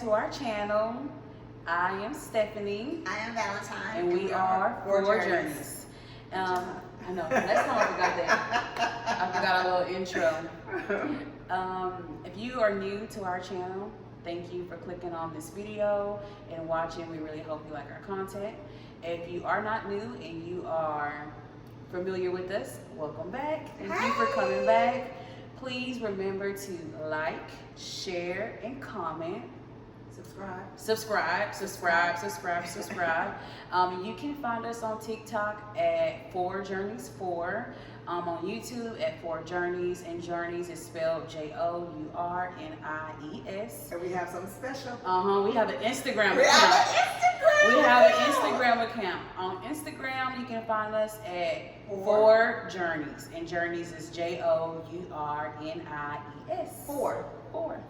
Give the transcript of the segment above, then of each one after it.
to our channel. I am Stephanie. I am Valentine. And we are Four Journeys. I know, last time I forgot that. I forgot our little intro. If you are new to our channel, thank you for clicking on this video and watching. We really hope you like our content. If you are not new and you are familiar with us, welcome back. Thank you for coming back. Please remember to like, share, and comment. Subscribe. You can find us on TikTok at 4Journies4. On YouTube at 4Journies, and Journeys is spelled Journies. And we have something special. We have an Instagram account. On Instagram, you can find us at 4Journeys, and Journeys is Journies.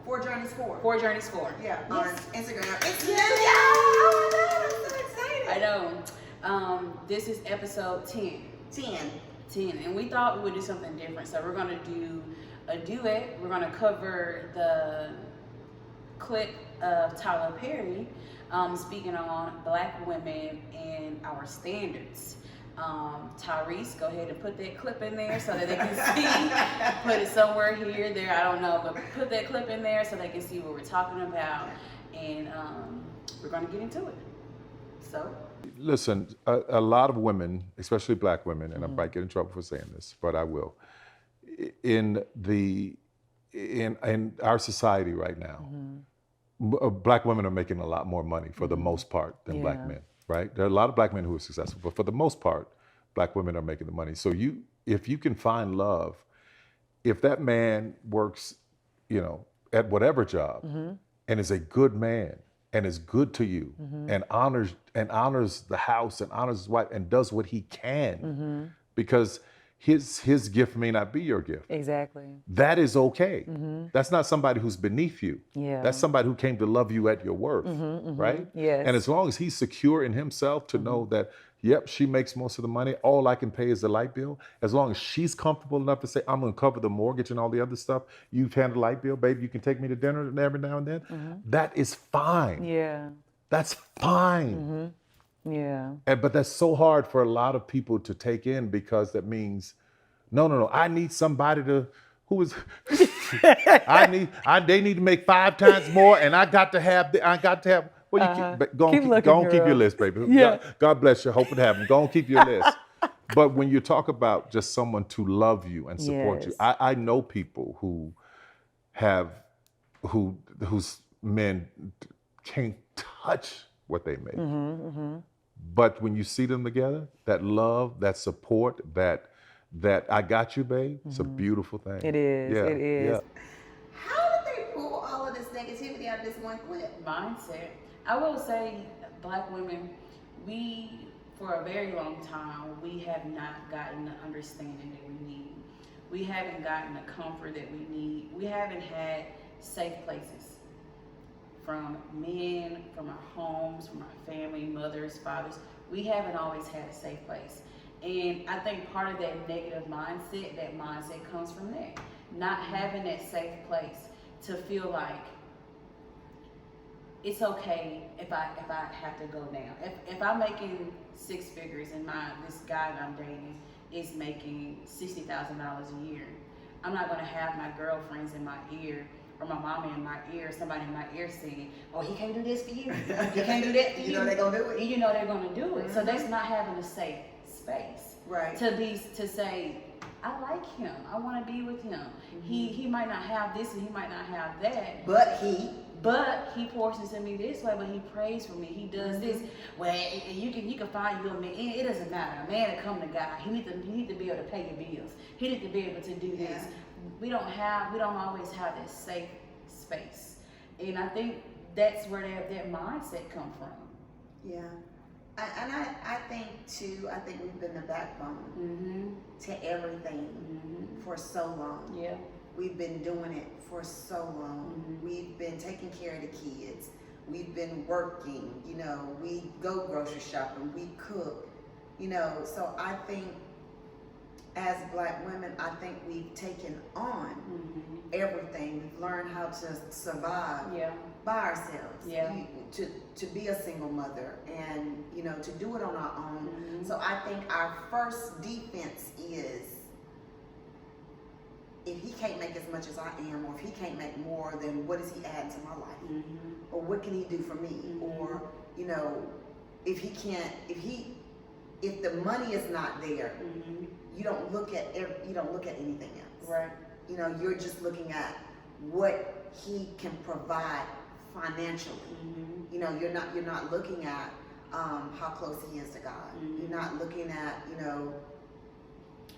4Journies4. 4Journies4. Yeah, yes. on Instagram. It's new. Oh my God, I'm so excited. I know. This is episode 10. 10, and we thought we would do something different. So we're going to do a duet. We're going to cover the clip of Tyler Perry speaking on Black women and our standards. Tyrese, go ahead and put that clip in there so that they can see. Put it somewhere here, there, I don't know, but put that clip in there so they can see what we're talking about. And we're going to get into it. So. Listen, a lot of women, especially Black women, and I might get in trouble for saying this, but I will. In our society right now, Black women are making a lot more money for the most part than Black men, right? There are a lot of Black men who are successful, but for the most part, Black women are making the money. So if you can find love, if that man works, at whatever job, and is a good man, and is good to you, and honors the house, and honors his wife, and does what he can, because his gift may not be your gift. Exactly. That is okay. That's not somebody who's beneath you. Yeah. That's somebody who came to love you at your worth, right? Yes. And as long as he's secure in himself to know that, yep, she makes most of the money, all I can pay is the light bill. As long as she's comfortable enough to say, I'm gonna cover the mortgage and all the other stuff, you've handled the light bill, baby, you can take me to dinner every now and then. That is fine. Yeah. That's fine. Yeah. But that's so hard for a lot of people to take in, because that means, no, I need somebody they need to make 5 times more, and I got to have, well, go on, keep your list, baby. Yeah. God bless you, hope it happens. Go on, keep your list. But when you talk about just someone to love you and support you, I know people whose men can't touch what they make. But when you see them together, that love, that support, that I got you, babe, it's a beautiful thing. It is. Yeah, it is. yeah. How did they pull all of this negativity out of this one clip? Mindset. I will say, Black women, we, for a very long time, we have not gotten the understanding that we need. We haven't gotten the comfort that we need. We haven't had safe places from men, from our homes, from our family, mothers, fathers. We haven't always had a safe place. And I think part of that negative mindset, that mindset comes from that. Not having that safe place to feel like it's okay if I have to go down. If I'm making 6 figures and this guy that I'm dating is making $60,000 a year, I'm not gonna have my girlfriends in my ear or my mama in my ear, somebody in my ear saying, oh, he can't do this for you. He can't do that for you. You know they're gonna do it. You know they're gonna do it. So that's not having a safe space. Right. To say, I like him. I want to be with him. He might not have this and he might not have that. But he pours into me this way. But he prays for me. He does this. Well, you can find you a man. It doesn't matter. A man to come to God. He need to be able to pay your bills. He need to be able to do this. We don't always have that safe space. And I think that's where that mindset come from. Yeah. And I think too, we've been the backbone to everything for so long. Yeah. We've been doing it for so long. We've been taking care of the kids. We've been working, we go grocery shopping, we cook, so I think as Black women, I think we've taken on everything. We've learned how to survive by ourselves. To be a single mother and, you know, to do it on our own. So I think our first defense is, if he can't make as much as I am, or if he can't make more, then what does he add to my life? Or what can he do for me? Or, you know, if the money is not there, you don't look at anything else. Right. You know, you're just looking at what he can provide financially. You know, you're not looking at how close he is to God. You're not looking at, you know,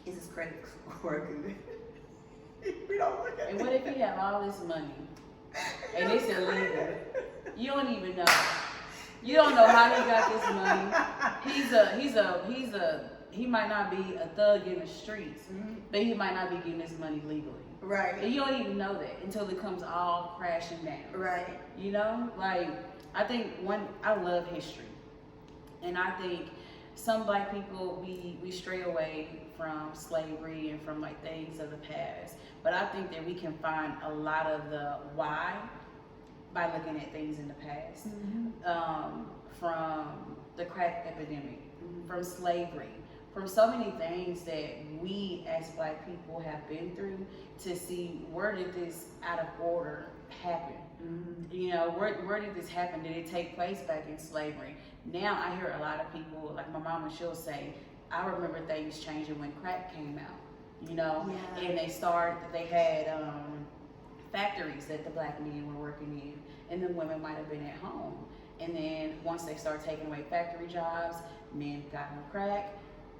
is his credit working? We don't look at And what if he have all this money and it's illegal? You don't even know. You don't know how he got this money. He might not be a thug in the streets, but he might not be getting this money legally. Right. And you don't even know that until it comes all crashing down. Right. You know, like, I think I love history, and I think some Black people, we stray away from slavery and from like things of the past, but I think that we can find a lot of the why by looking at things in the past, from the crack epidemic, from slavery, from so many things that we as Black people have been through, to see where did this out of order happen. You know, where did this happen? Did it take place back in slavery? Now I hear a lot of people, like my mama, she'll say, I remember things changing when crack came out, you know, and they had factories that the Black men were working in, and the women might have been at home. And then once they started taking away factory jobs, men got on crack,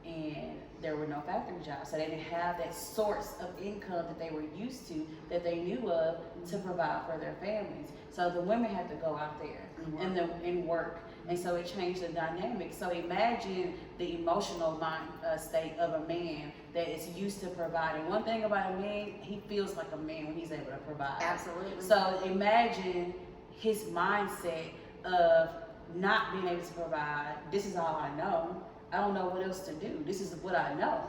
and there were no factory jobs. So they didn't have that source of income that they were used to, that they knew of, to provide for their families. So the women had to go out there and work. And so it changed the dynamic. So imagine the emotional mind state of a man that is used to providing. One thing about a man, he feels like a man when he's able to provide. Absolutely. So imagine his mindset of not being able to provide. This is all I know. I don't know what else to do. This is what I know.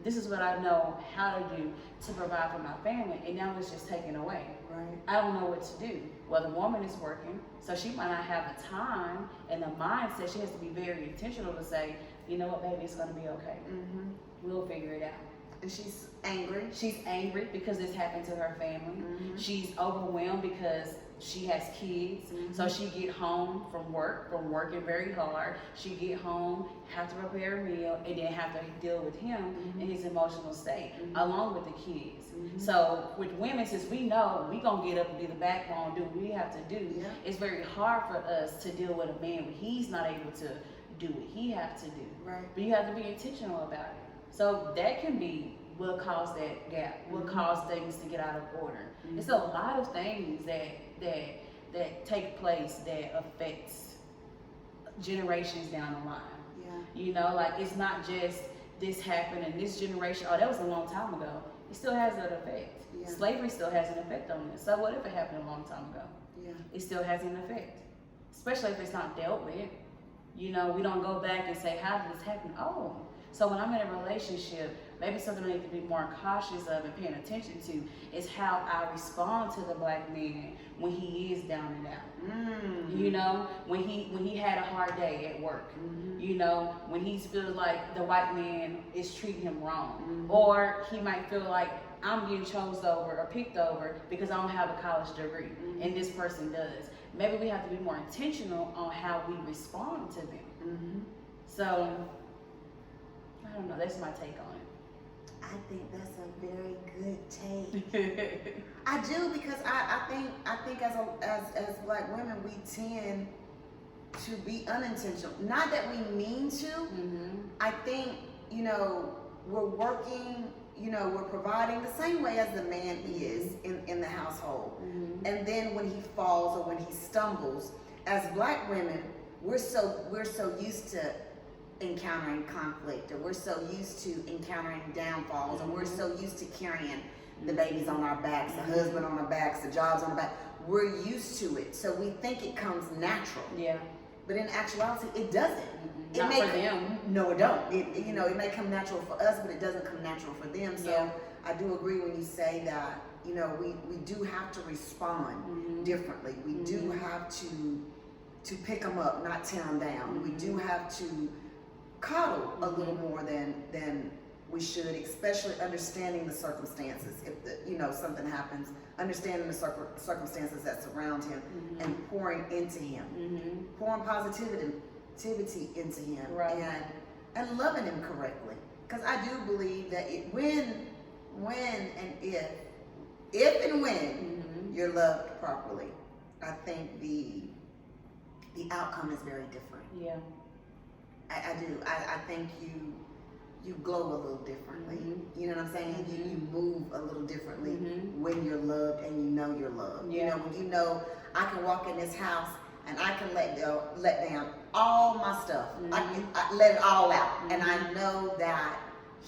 This is what I know how to do to provide for my family, and now it's just taken away. Right. I don't know what to do. Well, the woman is working, so she might not have the time and the mindset. She has to be very intentional to say, you know what, baby, it's going to be okay. We'll figure it out. And she's angry. She's angry because this happened to her family. She's overwhelmed because she has kids. So she get home from working very hard. She get home, have to prepare a meal, and then have to deal with him in his emotional state, along with the kids. So with women, since we know we gonna get up and be the backbone, do what we have to do, it's very hard for us to deal with a man when he's not able to do what he has to do. Right. But you have to be intentional about it. So that can be what caused that gap, what caused things to get out of order. It's a lot of things that take place that affects generations down the line. You know, like, it's not just this happened in this generation, oh, that was a long time ago. It still has an effect. Slavery still has an effect on this. So what if it happened a long time ago? It still has an effect, especially if it's not dealt with. You know, we don't go back and say, how did this happen? Oh, so when I'm in a relationship, maybe something I need to be more cautious of and paying attention to is how I respond to the Black man when he is down and out. You know, when he had a hard day at work. You know, when he feels like the white man is treating him wrong, or he might feel like I'm getting chose over or picked over because I don't have a college degree and this person does. Maybe we have to be more intentional on how we respond to them. So I don't know, that's my take on it. I think that's a very good take. I do, because I think as Black women, we tend to be unintentional. Not that we mean to. I think, you know, we're working, you know, we're providing the same way as the man is in the household. And then when he falls or when he stumbles, as Black women, we're so used to encountering conflict, or we're so used to encountering downfalls, or we're so used to carrying the babies on our backs, the husband on our backs, the jobs on our back. We're used to it, so we think it comes natural. But in actuality, it doesn't. It Not may for them. No, it don't. It may come natural for us, but it doesn't come natural for them. So I do agree when you say that, we do have to respond differently. We do have to pick them up, not tear them down. We do have to coddle a little more than we should, especially understanding the circumstances. If something happens, understanding the circumstances that surround him and pouring into him, pouring positivity into him, right. and loving him correctly. Because I do believe that when and if and when you're loved properly, I think the outcome is very different. Yeah. I do. I think you glow a little differently. You know what I'm saying? You move a little differently when you're loved and you know you're loved. Yeah. When I can walk in this house and I can let down all my stuff. I let it all out, and I know that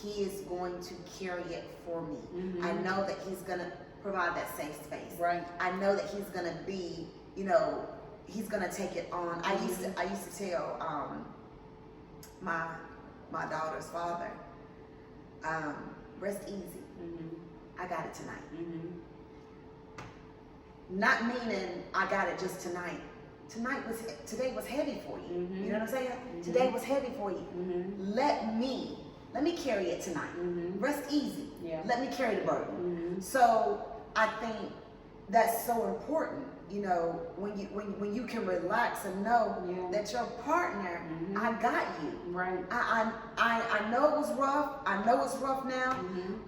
he is going to carry it for me. I know that he's gonna provide that safe space. Right. I know that he's gonna be, he's gonna take it on. I used to tell my daughter's father, rest easy. I got it tonight. Not meaning I got it just tonight. Today was heavy for you. You know what I'm saying? Today was heavy for you. Let me carry it tonight. Rest easy. Yeah. Let me carry the burden. So I think that's so important. When you can relax and know that your partner, I got you. Right. I know it was rough. I know it's rough now,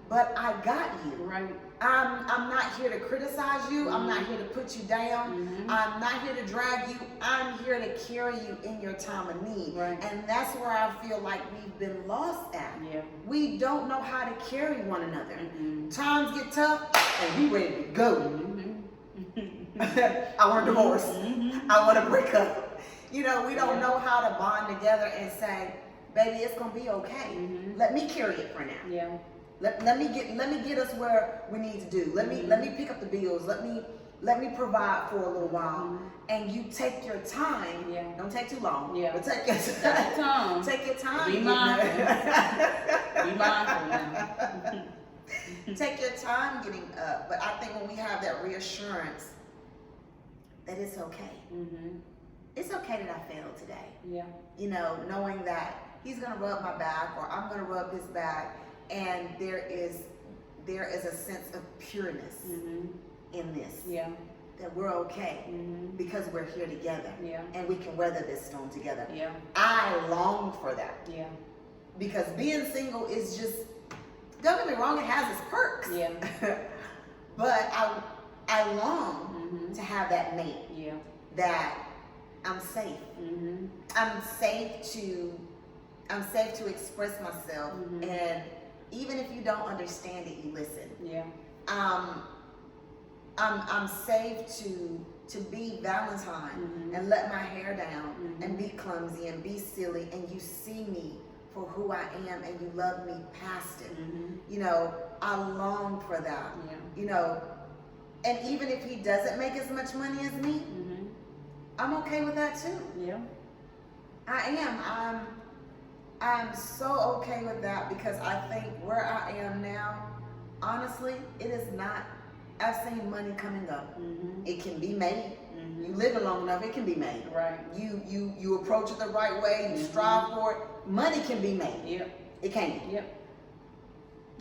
but I got you. Right. I'm not here to criticize you. I'm not here to put you down. I'm not here to drag you. I'm here to carry you in your time of need. Right. And that's where I feel like we've been lost at. Yeah. We don't know how to carry one another. Times get tough and we ready to go. I want a divorce. I want to break up. We don't know how to bond together and say, baby, it's gonna be okay. Let me carry it for now. Yeah. Let me get us where we need to do. Let me pick up the bills. Let me provide for a little while. And you take your time. Yeah. Don't take too long. Yeah. But take your time. Take your time. Be mindful. Be mindful now. Take your time getting up. But I think when we have that reassurance that it's okay. It's okay that I failed today. Yeah. Knowing that he's gonna rub my back or I'm gonna rub his back, and there is a sense of pureness in this. Yeah. That we're okay because we're here together. Yeah. And we can weather this storm together. Yeah. I long for that. Yeah. Because being single is just, don't get me wrong, it has its perks. Yeah. But I long to have that mate. Yeah. That I'm safe. I'm safe to express myself, and even if you don't understand it, you listen. Yeah. I'm safe to be Valentine and let my hair down and be clumsy and be silly, and you see me for who I am and you love me past it. I long for that. Yeah. And even if he doesn't make as much money as me, I'm okay with that too. Yeah. I am. I'm so okay with that, because I think where I am now, honestly, it is not. I've seen money coming up. It can be made. You live it long enough, it can be made. Right. You approach it the right way. You strive for it. Money can be made. Yep. It can. Yep.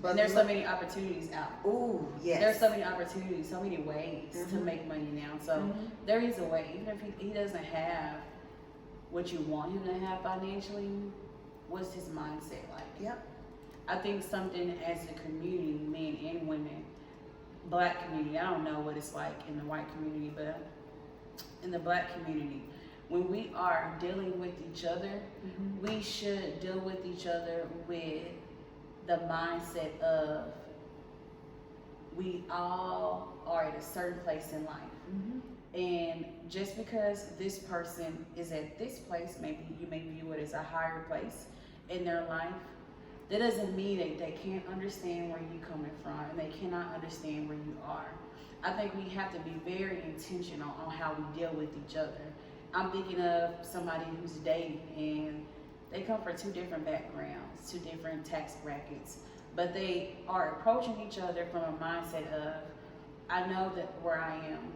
But and there's so many opportunities out. Ooh, yes. There's so many opportunities, so many ways to make money now. So there is a way. Even if he doesn't have what you want him to have financially, what's his mindset like? Yep. I think something as a community, men and women, black community, I don't know what it's like in the white community, but in the black community, when we are dealing with each other, we should deal with each other with the mindset of we all are at a certain place in life. And just because this person is at this place, maybe you may view it as a higher place in their life, that doesn't mean that they can't understand where you're coming from and they cannot understand where you are. I think we have to be very intentional on how we deal with each other I'm thinking of somebody who's dating and they come from 2 different backgrounds, 2 different tax brackets, but they are approaching each other from a mindset of, I know that where I am,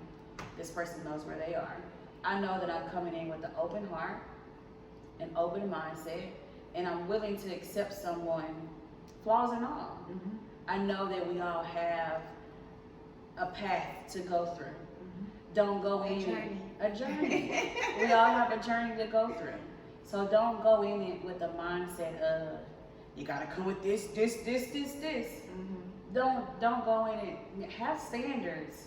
this person knows where they are. I know that I'm coming in with an open heart, an open mindset, and I'm willing to accept someone, flaws and all. Mm-hmm. I know that we all have a path to go through. Mm-hmm. Don't go A in journey. a journey. We all have a journey to go through. So don't go in it with the mindset of, you gotta come with this. Mm-hmm. Don't go in it. Have standards,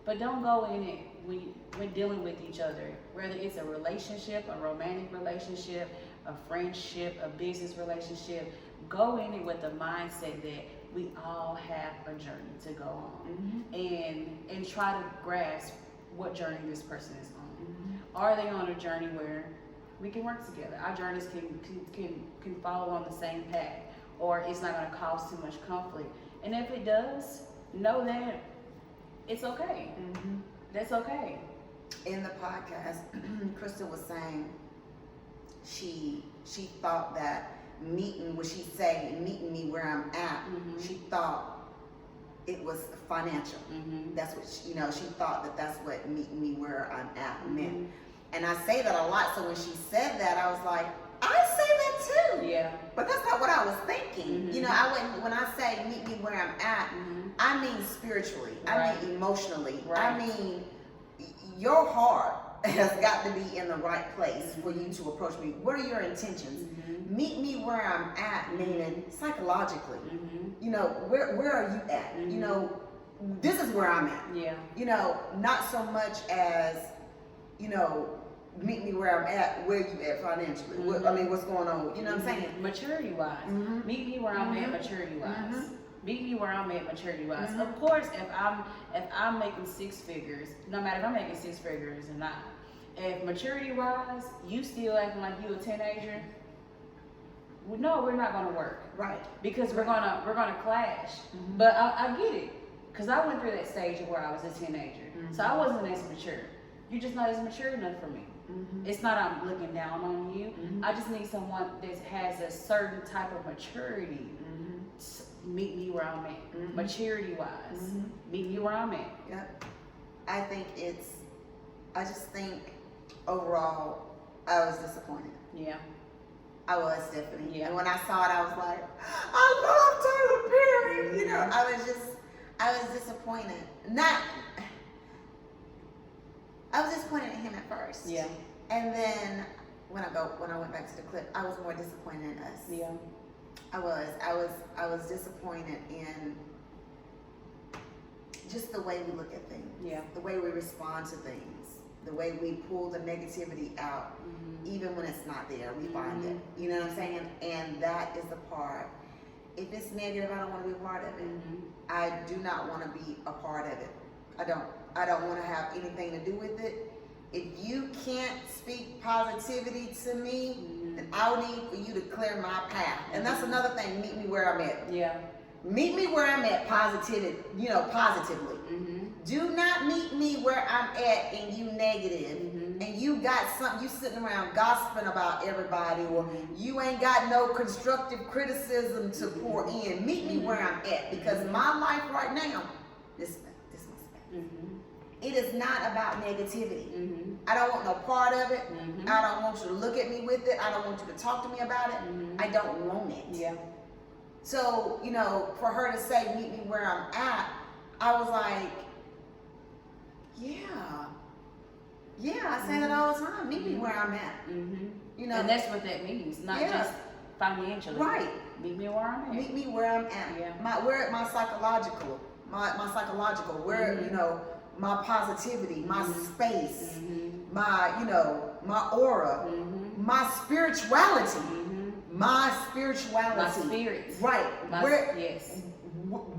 but don't go in it when dealing with each other. Whether it's a relationship, a romantic relationship, a friendship, a business relationship, go in it with the mindset that we all have a journey to go on, Mm-hmm. and try to grasp what journey this person is on. Mm-hmm. Are they on a journey where we can work together? Our journeys can follow on the same path, or it's not going to cause too much conflict. And if it does, know that it's okay. Mm-hmm. That's okay. In the podcast, Krista was saying she thought that meeting me where I'm at, Mhm. she thought it was financial. Mm-hmm. That's what she thought that's what meeting me where I'm at meant. Mhm. And I say that a lot, so when she said that, I was like, I say that too. Yeah. But that's not what I was thinking. Mhm. You know, I wouldn't, when I say meet me where I'm at, Mm-hmm. I mean spiritually. I Right. mean emotionally. Right. I mean your heart has got to be in the right place for you to approach me. What are your intentions? Mm-hmm. Meet me where I'm at, meaning psychologically. Mm-hmm. You know, where are you at? Mhm. You know, this is where I'm at. Yeah. You know, not so much as, you know, meet me where I'm at, where you at financially. What, I mean, what's going on? You know what I'm saying? Maturity wise. Mhm. Meet me where I'm at Mhm. maturity wise. Mhm. Meet me where I'm at maturity wise. Mhm. Of course, if I'm making 6 figures, no matter if I'm making 6 figures or not, if maturity wise you still acting like you a teenager, well, no, we're not gonna work, Right. because we're gonna clash. Mhm. But I get it, because I went through that stage of where I was a teenager, Mhm. so I wasn't as mature. You're just not as mature enough for me. Mhm. It's not I'm looking down on you. Mhm. I just need someone that has a certain type of maturity. Mhm. Meet me where I'm at, Mhm. maturity wise. Mhm. Meet me where I'm at. Yep. I just think overall, I was disappointed. Yeah. I was, Stephanie. Yeah. And when I saw it, I was like, I love Tyler Perry. You know, I was disappointed. I was disappointed in him at first. Yeah. And then when I went back to the clip, I was more disappointed in us. Yeah. I was disappointed in just the way we look at things. Yeah. The way we respond to things. The way we pull the negativity out. Mm-hmm. Even when it's not there, we find it. You know what I'm saying? And that is the part. If it's negative, I don't want to be a part of it. Mm-hmm. I do not want to be a part of it. I don't want to have anything to do with it. If you can't speak positivity to me, Mm-hmm. then I'll need for you to clear my path. And that's another thing. Meet me where I'm at. Yeah. Meet me where I'm at positively. Mm-hmm. Do not meet me where I'm at and you negative. Mm-hmm. And you got something, you sitting around gossiping about everybody, or you ain't got no constructive criticism to pour in. Meet me where I'm at, because my life right now, this must be. Mm-hmm. It is not about negativity. Mm-hmm. I don't want no part of it. Mm-hmm. I don't want you to look at me with it. I don't want you to talk to me about it. Mm-hmm. I don't want it. Yeah. So, you know, for her to say, meet me where I'm at, I was like, yeah, I say that all the time. Meet me where I'm at. Mm-hmm. You know, And that's what that means, not Yeah. just financially. right. Meet me where I'm at. Meet me where I'm at. Yeah. My psychological, where, Mhm. you know, my positivity, my Mhm. space, Mm-hmm. my aura, Mm-hmm. my spirituality, Mm-hmm. my spirituality. My spirit. Right. My, Where, yes.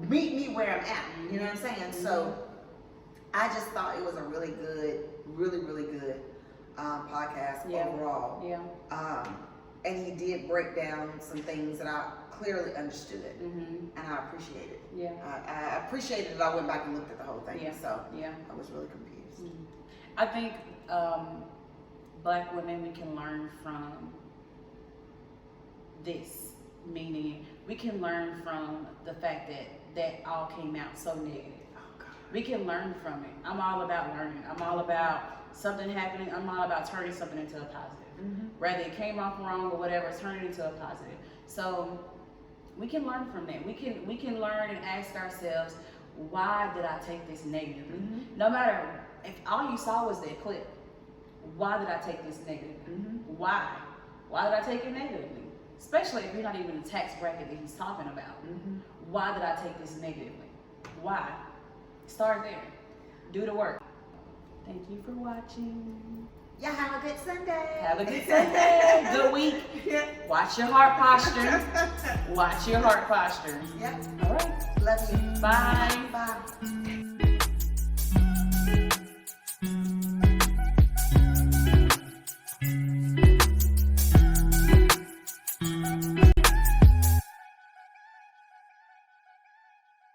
meet me where I'm at. You know what I'm saying? Mhm. So I just thought it was a really good podcast Yeah. overall. Yeah. And he did break down some things that I clearly understood, Mm-hmm. and I appreciate it. Yeah. I appreciated it. I went back and looked at the whole thing, Yeah. so Yeah. I was really confused. I think Black women, we can learn from this. Meaning, we can learn from the fact that all came out so negative. We can learn from it. I'm all about learning. I'm all about something happening. I'm all about turning something into a positive. Whether it came off wrong or whatever, turn it into a positive. So we can learn from that. We can learn and ask ourselves, why did I take this negatively? No matter if all you saw was that clip, why did I take this negatively? Why? Why did I take it negatively? Especially if you're not even the tax bracket that he's talking about. Why did I take this negatively? Why? Start there. Do the work. Thank you for watching. Y'all have a good Sunday. Have a good Sunday. Good week. Watch your heart posture. Watch your heart posture. Yep. All right. Love you. Bye. Bye.